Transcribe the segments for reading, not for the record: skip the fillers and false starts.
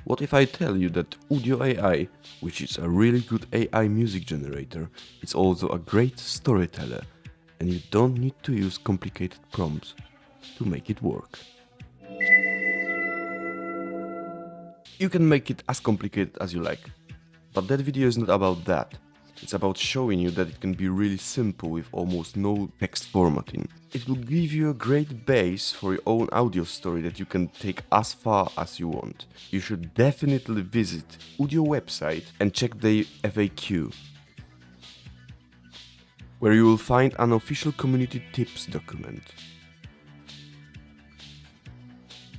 What if I tell you that Udio AI, which is a really good AI music generator, is also a great storyteller, and you don't need to use complicated prompts to make it work? You can make it as complicated as you like, but that video is not about that. It's about showing you that it can be really simple with almost no text formatting. It will give you a great base for your own audio story that you can take as far as you want. You should definitely visit Udio website and check the FAQ, where you will find an official community tips document.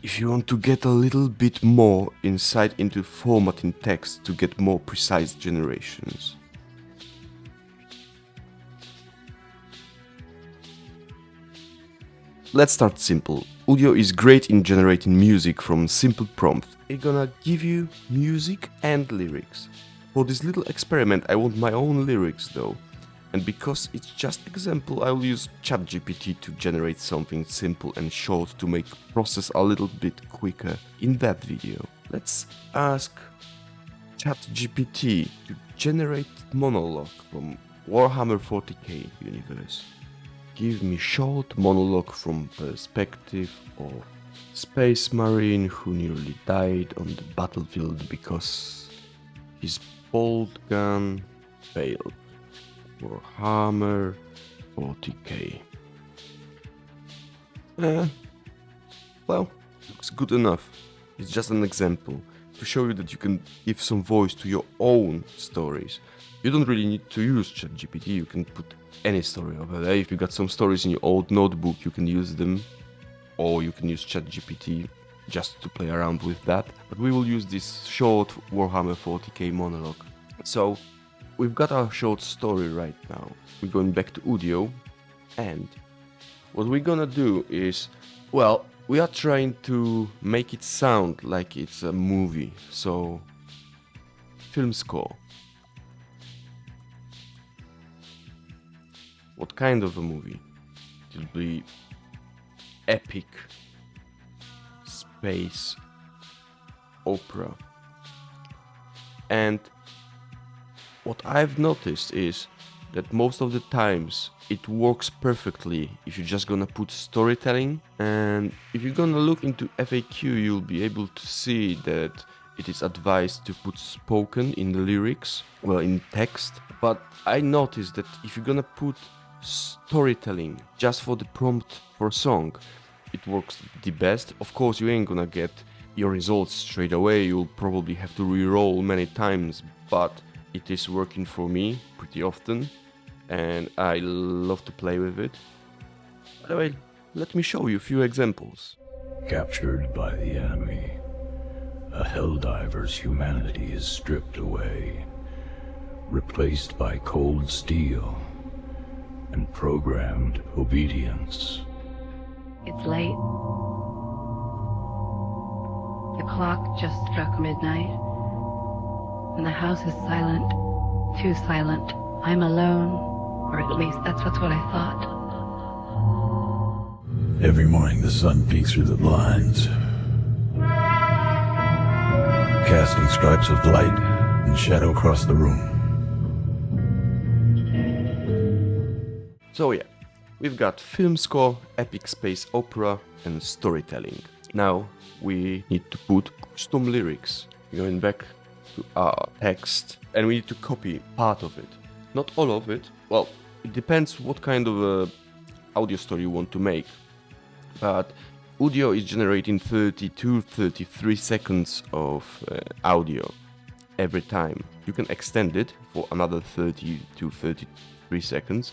If you want to get a little bit more insight into formatting text to get more precise generations. Let's start simple. Udio is great in generating music from simple prompts. It's gonna give you music and lyrics. For this little experiment I want my own lyrics though. And because it's just example, I will use ChatGPT to generate something simple and short to make process a little bit quicker in that video. Let's ask ChatGPT to generate monologue from Warhammer 40k universe. Give me short monologue from perspective of space marine who nearly died on the battlefield because his bolt gun failed. Warhammer 40k. Well, looks good enough. It's just an example to show you that you can give some voice to your own stories. You don't really need to use ChatGPT, you can put any story over there. If you got some stories in your old notebook, you can use them, or you can use ChatGPT just to play around with that. But we will use this short Warhammer 40k monologue. So, we've got our short story right now. We're going back to Udio, and what we're gonna do is, well, we are trying to make it sound like it's a movie. So, film score. What kind of a movie? It'll be epic space opera. And what I've noticed is that most of the times it works perfectly if you're just gonna put storytelling, and if you're gonna look into FAQ you'll be able to see that it is advised to put spoken in the lyrics, well, in text. But I noticed that if you're gonna put storytelling just for the prompt for a song, it works the best. Of course you ain't gonna get your results straight away, you'll probably have to re-roll many times, but it is working for me pretty often and I love to play with it. By the way, let me show you a few examples. Captured by the enemy, a Helldiver's humanity is stripped away, replaced by cold steel and programmed obedience. It's late. The clock just struck midnight, and the house is silent, too silent. I'm alone, or at least that's what I thought. Every morning the sun peeks through the blinds, casting stripes of light and shadow across the room. So yeah, we've got film score, epic space opera, and storytelling. Now we need to put custom lyrics. Going back to our text, and we need to copy part of it. Not all of it. Well, it depends what kind of a audio story you want to make. But Udio is generating 32-33 seconds of audio every time. You can extend it for another 30 to 33 seconds,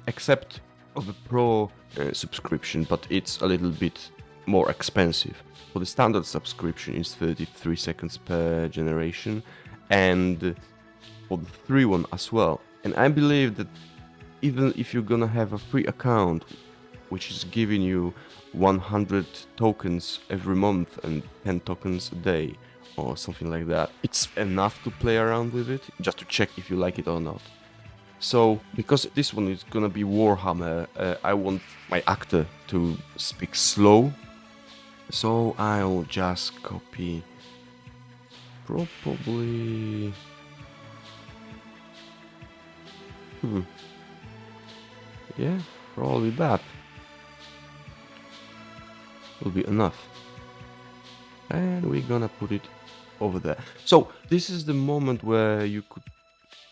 except of a pro subscription, but it's a little bit more expensive. For the standard subscription is 33 seconds per generation, and for the free one as well. And I believe that even if you're gonna have a free account, which is giving you 100 tokens every month and 10 tokens a day, or something like that, it's enough to play around with it, just to check if you like it or not. So, because this one is gonna be Warhammer, I want my actor to speak slow, so I'll just copy probably... Yeah, probably that will be enough. And we're gonna put it over there. So this is the moment where you could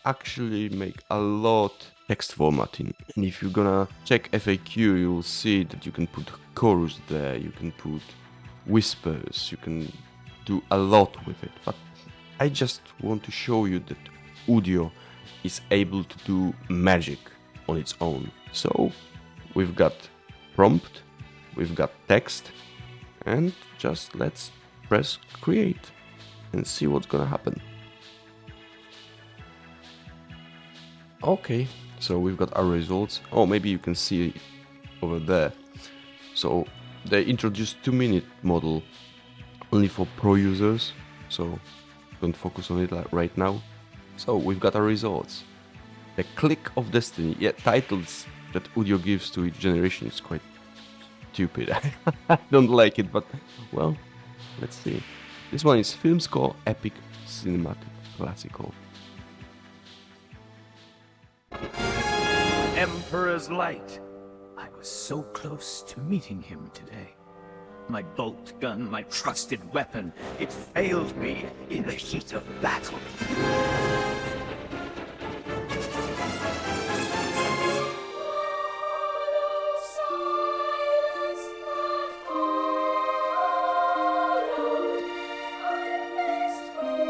actually make a lot text formatting. And if you're gonna check FAQ, you'll see that you can put chorus there, you can put whispers, you can do a lot with it. But I just want to show you that Udio is able to do magic on its own. So we've got prompt, we've got text, and just let's press create and see what's gonna happen. Okay, so we've got our results. Oh, maybe you can see it over there. So they introduced 2-minute model only for pro users, so don't focus on it right now. So we've got our results. The Click of Destiny. Yeah, titles that Udio gives to each generation is quite stupid. I don't like it, but well, let's see. This one is film score, epic, cinematic, classical. Emperor's Light. I was so close to meeting him today. My bolt gun, my trusted weapon, it failed me in the heat of battle.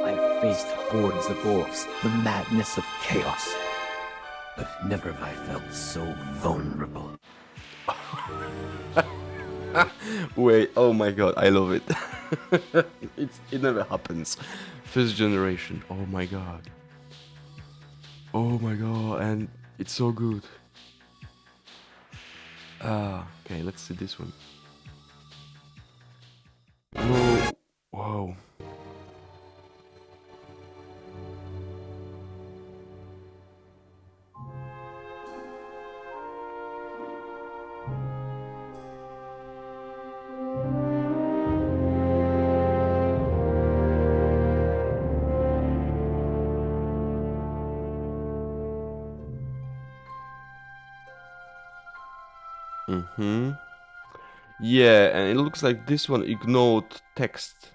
I faced hordes of orcs, the madness of chaos. But never have I felt so vulnerable. Wait, oh my god, I love it. It never happens. First generation, oh my god. Oh my god, and it's so good. Okay, let's see this one. Whoa, whoa. Yeah, and it looks like this one ignored text.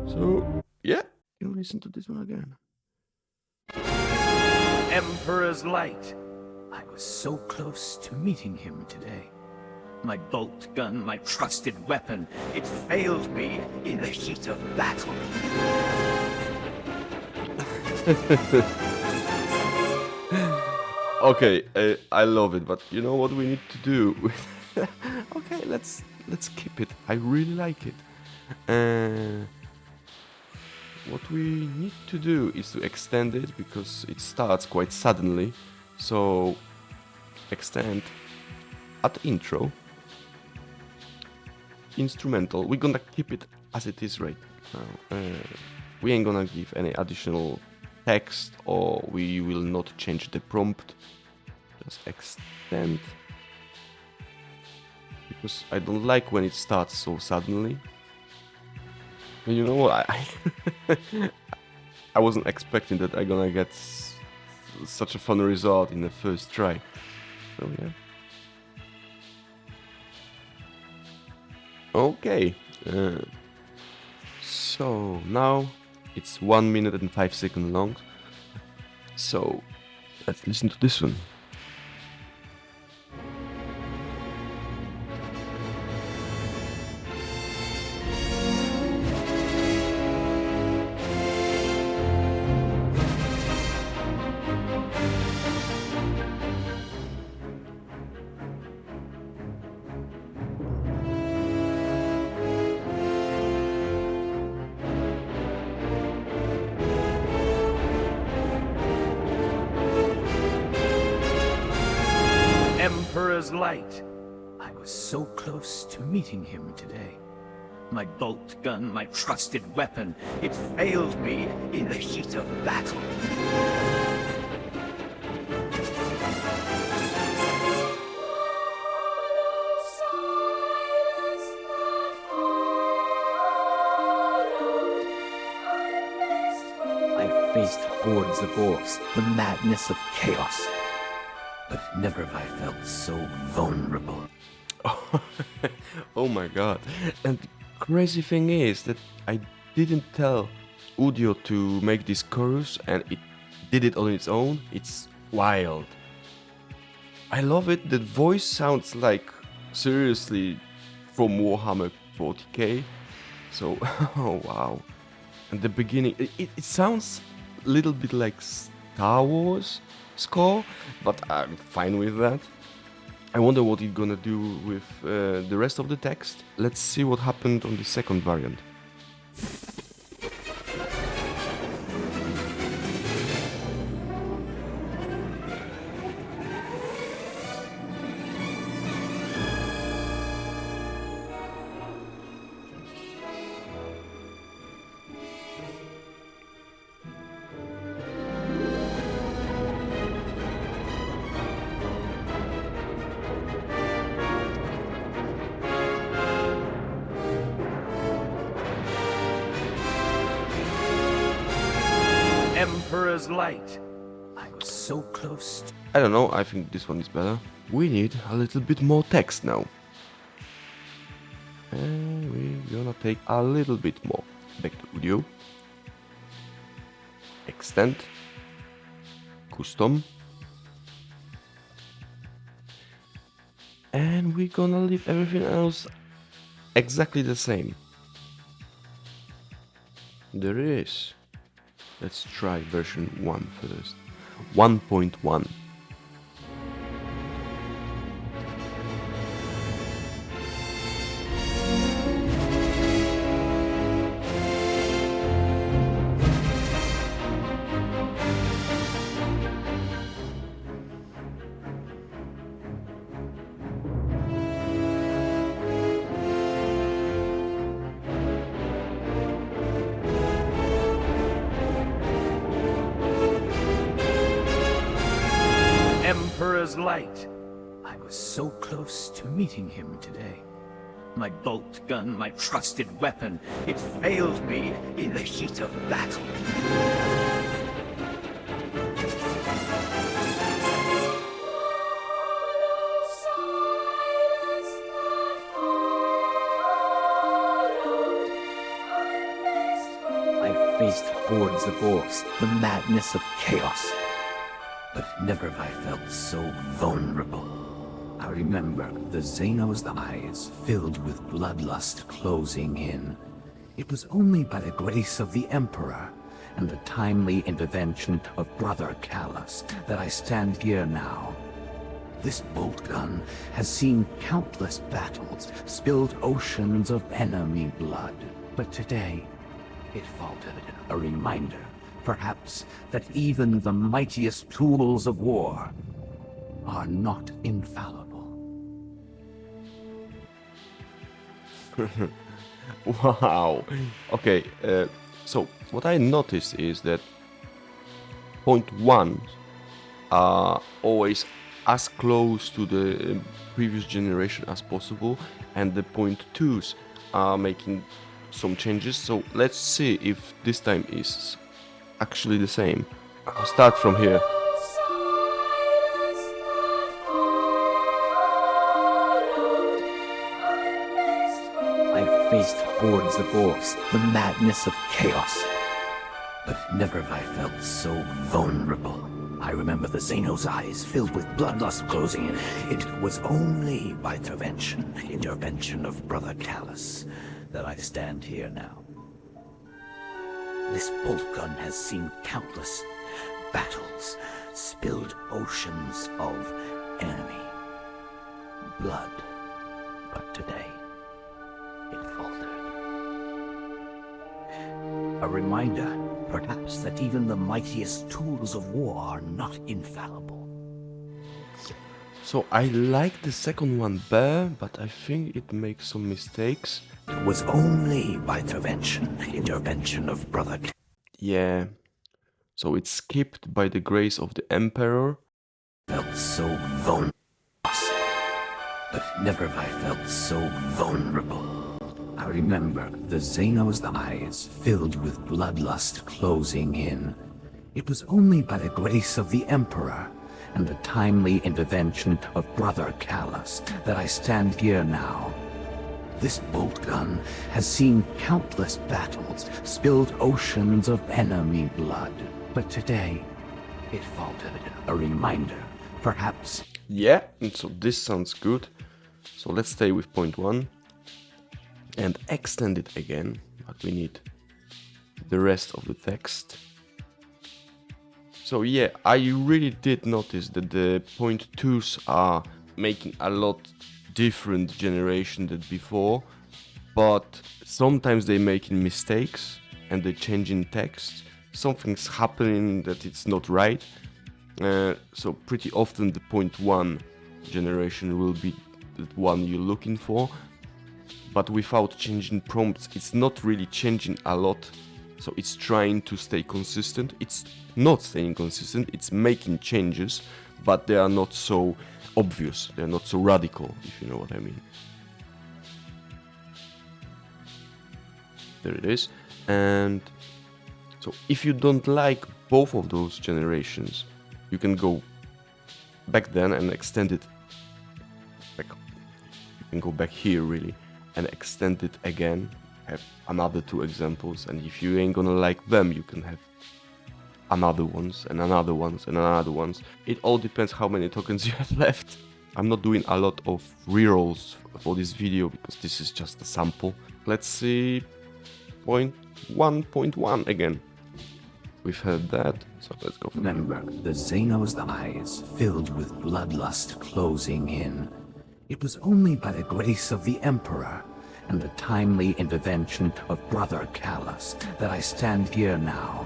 So, yeah, you can listen to this one again. Emperor's Light. I was so close to meeting him today. My bolt gun, my trusted weapon, it failed me in the heat of battle. Okay, I love it, but you know what we need to do? Okay, let's keep it. I really like it. What we need to do is to extend it because it starts quite suddenly. So extend at intro. Instrumental. We're gonna keep it as it is right now. We ain't gonna give any additional text, or we will not change the prompt. Just extend, because I don't like when it starts so suddenly. And you know what? I wasn't expecting that I'm gonna get such a fun result in the first try. So yeah. Okay. So now it's 1 minute and 5 seconds long. So let's listen to this one. Emperor's Light. I was so close to meeting him today. My bolt gun, my trusted weapon, it failed me in the heat of battle. faced hordes of orcs, the madness of chaos. But never have I felt so vulnerable. Oh my god. And crazy thing is that I didn't tell Udio to make this chorus and it did it on its own. It's wild. I love it. The voice sounds like seriously from Warhammer 40k. So, oh wow. And the beginning, it sounds a little bit like Star Wars score, but I'm fine with that. I wonder what it's gonna do with the rest of the text. Let's see what happened on the second variant. Emperor's light. I was so close. I don't know, I think this one is better. We need a little bit more text now. And we're gonna take a little bit more. Back to Udio. Extend. Custom. And we're gonna leave everything else exactly the same. There it is. Let's try version 1 first. 1.1. Emperor's light. I was so close to meeting him today. My bolt gun, my trusted weapon, it failed me in the heat of battle. I faced hordes of orcs, the madness of chaos. But never have I felt so vulnerable. I remember the Xenos' eyes filled with bloodlust closing in. It was only by the grace of the Emperor and the timely intervention of Brother Callus that I stand here now. This bolt gun has seen countless battles, spilled oceans of enemy blood. But today, it faltered, a reminder, perhaps, that even the mightiest tools of war are not infallible. Wow. Okay, so what I noticed is that point 1 are always as close to the previous generation as possible, and the point 2s are making some changes. So let's see if this time is actually the same. I'll start from here. I've faced hordes of orcs, the madness of chaos. But never have I felt so vulnerable. I remember the Xenos' eyes filled with bloodlust closing in. It was only by intervention of Brother Callus, that I stand here now. This bolt gun has seen countless battles, spilled oceans of enemy blood. But today, it faltered. A reminder, perhaps, that even the mightiest tools of war are not infallible. So I like the second one better, but I think it makes some mistakes. It was only by intervention of Brother Yeah. So it's skipped by the grace of the Emperor. felt so vulnerable. But never have I felt so vulnerable. I remember the Xenos' eyes filled with bloodlust closing in. It was only by the grace of the Emperor and the timely intervention of Brother Callus that I stand here now. This bolt gun has seen countless battles, spilled oceans of enemy blood. But today, it faltered. A reminder, perhaps. Yeah, and so this sounds good. So let's stay with point 1 and extend it again, but we need the rest of the text. So yeah, I really did notice that the point 2s are making a lot different generation than before, but sometimes they're making mistakes and they're changing text. Something's happening that it's not right. So pretty often the point 1 generation will be the one you're looking for, but without changing prompts, it's not really changing a lot. So it's trying to stay consistent. It's not staying consistent, it's making changes, but they are not so obvious, they're not so radical, if you know what I mean. There it is. And so if you don't like both of those generations, you can go back then and extend it back. You can go back here really and extend it again. Have another 2 examples, and if you ain't gonna like them, you can have another ones and another ones and another ones. It all depends how many tokens you have left. I'm not doing a lot of rerolls for this video because this is just a sample. Let's see point 1.1 again. We've heard that, so let's go for it. Remember, the Xenos' eyes filled with bloodlust closing in. It was only by the grace of the Emperor and the timely intervention of Brother Callus that I stand here now.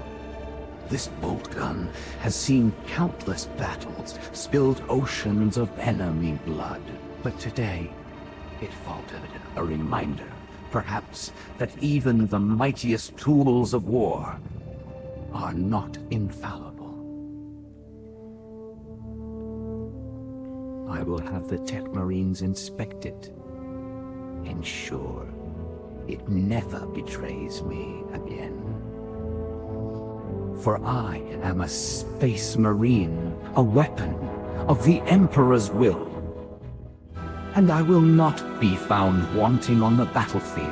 This bolt gun has seen countless battles, spilled oceans of enemy blood. But today, it faltered. A reminder, perhaps, that even the mightiest tools of war are not infallible. I will have the Tech Marines inspect it. Ensure it never betrays me again. For I am a space marine, a weapon of the Emperor's will. And I will not be found wanting on the battlefield.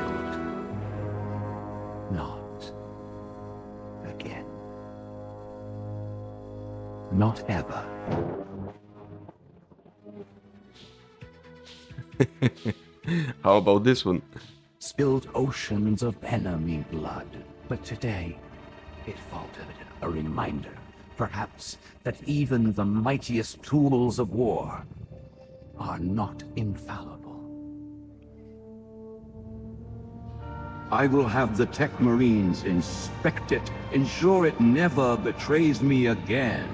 Not again. Not ever. How about this one? Spilled oceans of enemy blood. But today, it faltered. A reminder, perhaps, that even the mightiest tools of war are not infallible. I will have the Tech Marines inspect it, ensure it never betrays me again.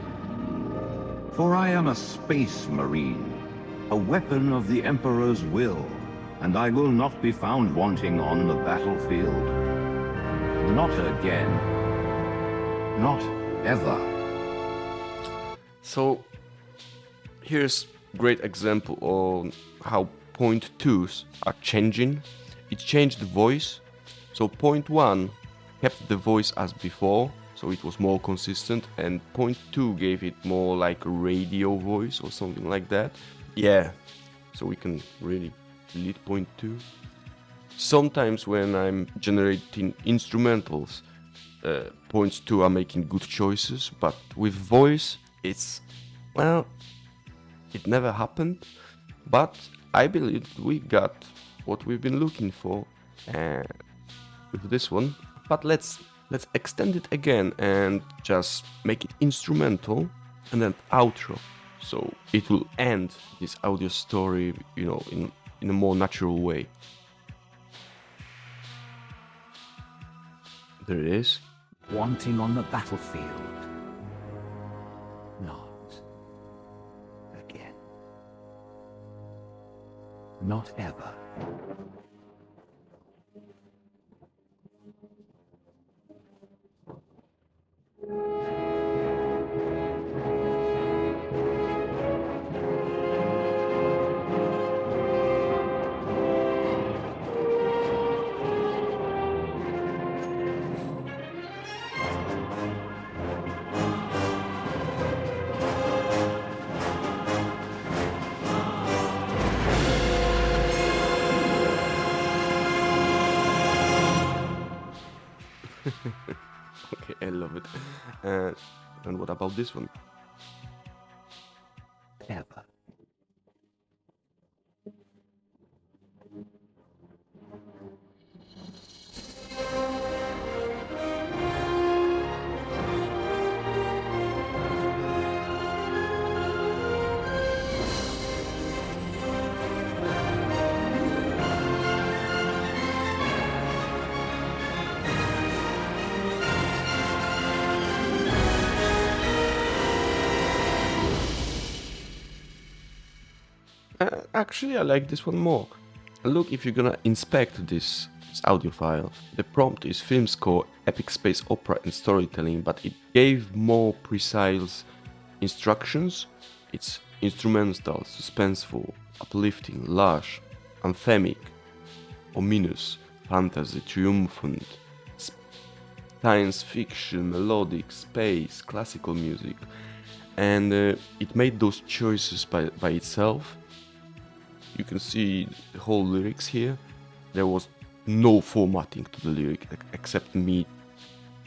For I am a space marine, a weapon of the Emperor's will, and I will not be found wanting on the battlefield. Not again. Not ever. So here's great example on how point 2s are changing. It changed the voice. So point 1 kept the voice as before, so it was more consistent, and point 2 gave it more like a radio voice or something like that. Yeah, so we can really delete point 2. Sometimes when I'm generating instrumentals, points 2 are making good choices, but with voice, it's, well, it never happened, but I believe we got what we've been looking for with this one. But let's extend it again and just make it instrumental and then outro, so it will end this audio story, you know, in a more natural way. There it is. Wanting on the battlefield. Not again. Not ever. Okay, I love it. And what about this one? Ever. Actually, I like this one more. Look, if you're gonna inspect this audio file, the prompt is film score, epic space opera and storytelling, but it gave more precise instructions. It's instrumental, suspenseful, uplifting, lush, anthemic, ominous, fantasy, triumphant, science fiction, melodic, space, classical music. And it made those choices by itself. You can see the whole lyrics here. There was no formatting to the lyric except me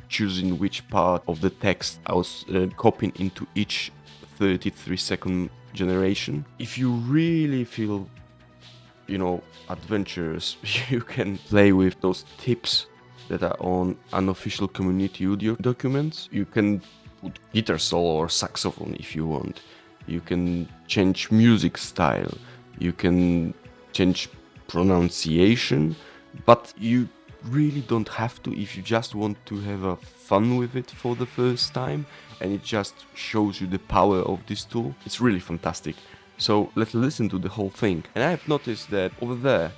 choosing which part of the text I was copying into each 33-second generation. If you really feel, adventurous, you can play with those tips that are on unofficial community audio documents. You can put guitar solo or saxophone if you want. You can change music style. You can change pronunciation, but you really don't have to if you just want to have fun with it for the first time, and it just shows you the power of this tool. It's really fantastic. So let's listen to the whole thing. And I have noticed that over there,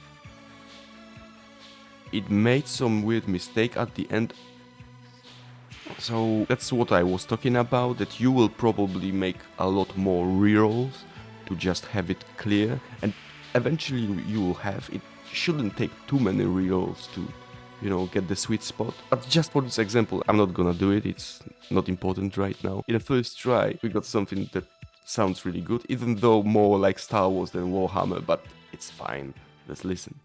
it made some weird mistake at the end. So that's what I was talking about, that you will probably make a lot more rerolls to just have it clear, and eventually you will have it. Shouldn't take too many rerolls to get the sweet spot. But just for this example, I'm not gonna do it, it's not important right now. In the first try we got something that sounds really good, even though more like Star Wars than Warhammer, but it's fine. Let's listen.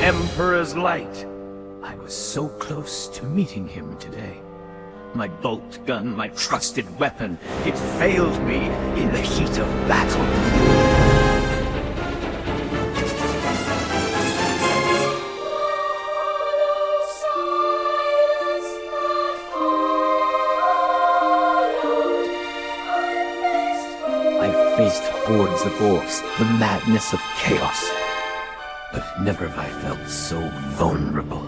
Emperor's Light. I was so close to meeting him today. My bolt gun, my trusted weapon, it failed me in the heat of battle. I faced hordes of orcs, the madness of chaos. But never have I felt so vulnerable.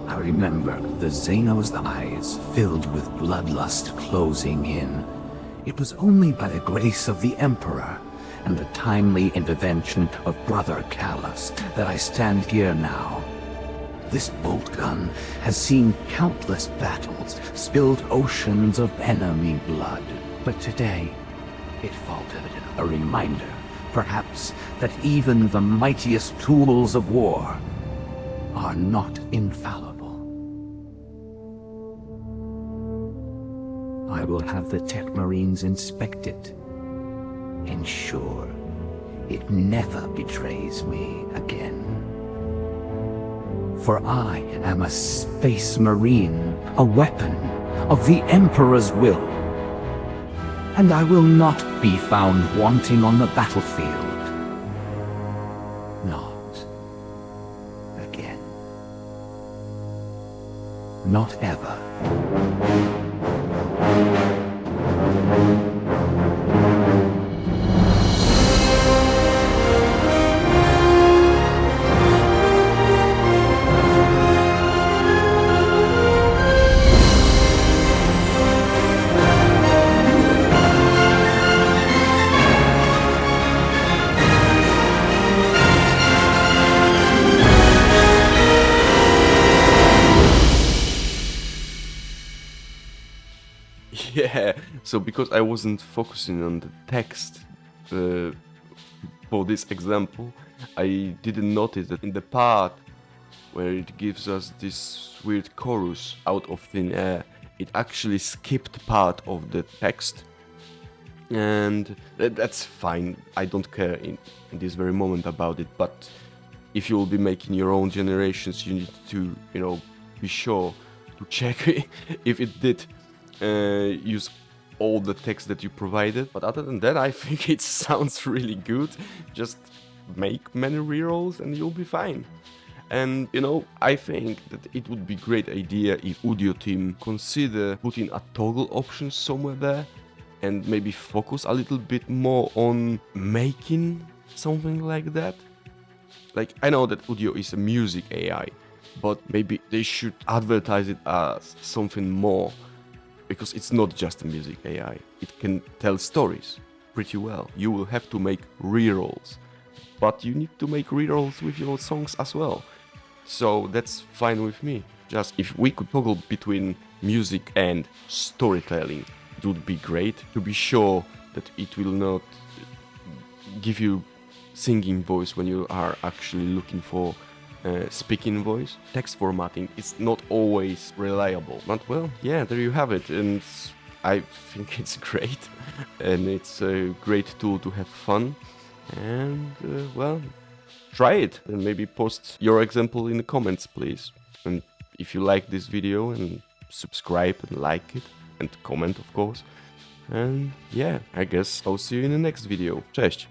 I remember the Xenos' eyes filled with bloodlust closing in. It was only by the grace of the Emperor and the timely intervention of Brother Callus that I stand here now. This bolt gun has seen countless battles, spilled oceans of enemy blood. But today, it faltered, a reminder, perhaps, that even the mightiest tools of war are not infallible. I will have the Tech Marines inspect it. Ensure it never betrays me again. For I am a Space Marine, a weapon of the Emperor's will. And I will not be found wanting on the battlefield. Not again. Not ever. Yeah, so because I wasn't focusing on the text for this example, I didn't notice that in the part where it gives us this weird chorus out of thin air, it actually skipped part of the text. And that's fine, I don't care in this very moment about it, but if you will be making your own generations, you need to, be sure to check if it did use all the text that you provided. But other than that, I think it sounds really good. Just make many rerolls and you'll be fine. And I think that it would be great idea if Udio team consider putting a toggle option somewhere there and maybe focus a little bit more on making something like that. Like, I know that Udio is a music AI, but maybe they should advertise it as something more, because it's not just a music AI. It can tell stories pretty well. You will have to make rerolls, but you need to make rerolls with your songs as well. So that's fine with me. Just if we could toggle between music and storytelling, it would be great, to be sure that it will not give you singing voice when you are actually looking for speaking voice. Text formatting is not always reliable, but well, yeah, there you have it. And I think it's great, and it's a great tool to have fun. And well, try it and maybe post your example in the comments, please. And if you like this video, and subscribe and like it and comment, of course. And yeah, I guess I'll see you in the next video. Cześć!